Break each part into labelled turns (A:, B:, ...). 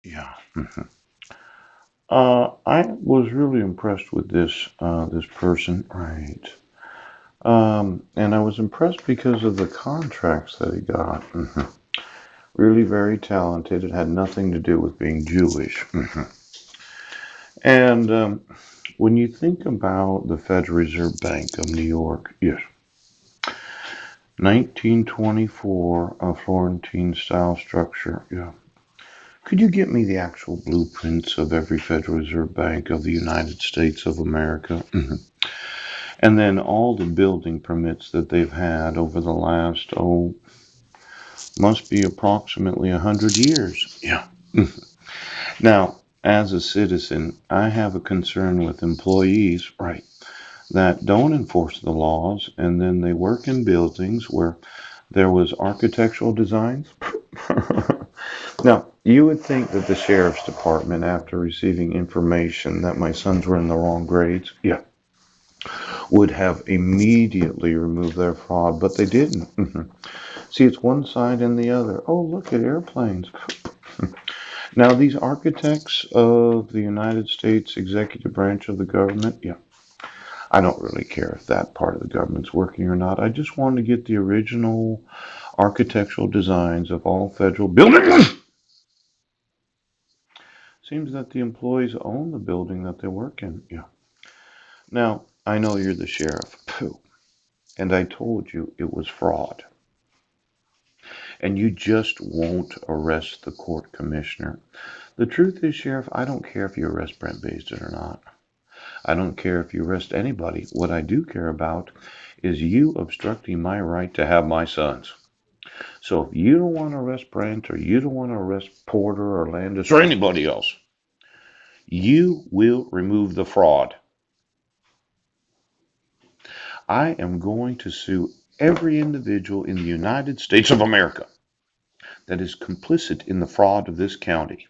A: Yeah. I was really impressed with this person, right? And I was impressed because of the contracts that he got. Really very talented. It had nothing to do with being Jewish. And when you think about the Federal Reserve Bank of New York, yes, 1924, a Florentine style structure. Yeah. Could you get me the actual blueprints of every Federal Reserve Bank of the United States of America? And then all the building permits that they've had over the last, must be approximately 100 years. Yeah. Now, as a citizen, I have a concern with employees, right, that don't enforce the laws and then they work in buildings where there was architectural designs. Now, you would think that the sheriff's department, after receiving information that my sons were in the wrong grades, yeah, would have immediately removed their fraud, but they didn't. See, it's one side and the other. Oh, look at airplanes. Now, these architects of the United States executive branch of the government, yeah, I don't really care if that part of the government's working or not. I just want to get the original architectural designs of all federal buildings. Seems that the employees own the building that they work in. Yeah. Now, I know you're the sheriff. Pooh. And I told you it was fraud. And you just won't arrest the court commissioner. The truth is, Sheriff, I don't care if you arrest Brent Baisden or not. I don't care if you arrest anybody. What I do care about is you obstructing my right to have my sons. So if you don't want to arrest Brent or you don't want to arrest Porter or Landis or anybody else, you will remove the fraud. I am going to sue every individual in the United States of America that is complicit in the fraud of this county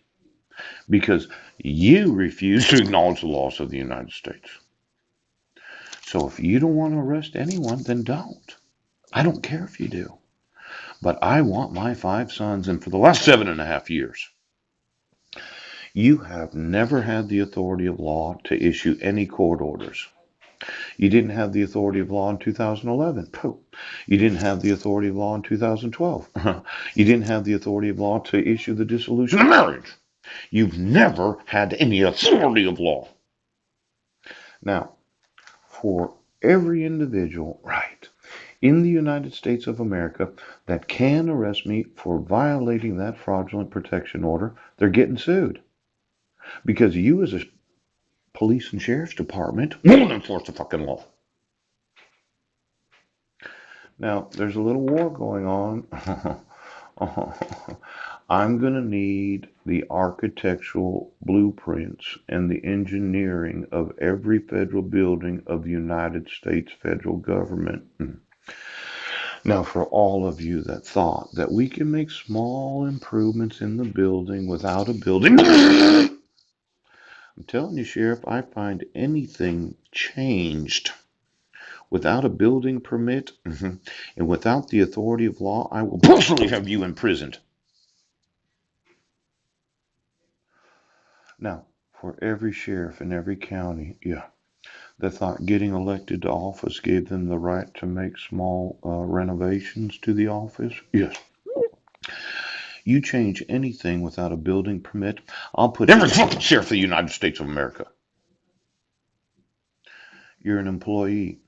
A: because you refuse to acknowledge the laws of the United States. So if you don't want to arrest anyone, then don't. I don't care if you do. But I want my 5 sons, and for the last 7.5 years, you have never had the authority of law to issue any court orders. You didn't have the authority of law in 2011. Pooh. You didn't have the authority of law in 2012. You didn't have the authority of law to issue the dissolution of marriage. You've never had any authority of law. Now, for every individual, right, in the United States of America that can arrest me for violating that fraudulent protection order, they're getting sued. Because you, as a police and sheriff's department, won't enforce the fucking law. Now, there's a little war going on. I'm going to need the architectural blueprints and the engineering of every federal building of the United States federal government. Now, for all of you that thought that we can make small improvements in the building without a building, I'm telling you, Sheriff, I find anything changed without a building permit and without the authority of law, I will personally have you imprisoned. Now, for every sheriff in every county, yeah, that thought getting elected to office gave them the right to make small renovations to the office, yes. You change anything without a building permit, I'll put every fucking sheriff of the United States of America. You're an employee,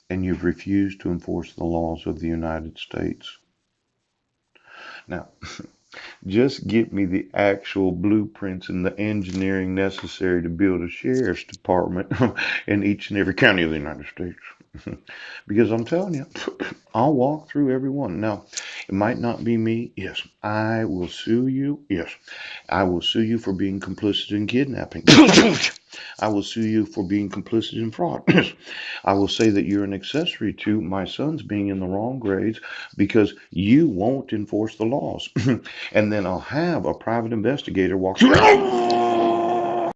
A: and you've refused to enforce the laws of the United States. Now, just get me the actual blueprints and the engineering necessary to build a sheriff's department in each and every county of the United States. Because I'm telling you, I'll walk through every one. Now, it might not be me. Yes, I will sue you. Yes, I will sue you for being complicit in kidnapping. I will sue you for being complicit in fraud. I will say that you're an accessory to my sons being in the wrong grades because you won't enforce the laws. And then I'll have a private investigator walk through.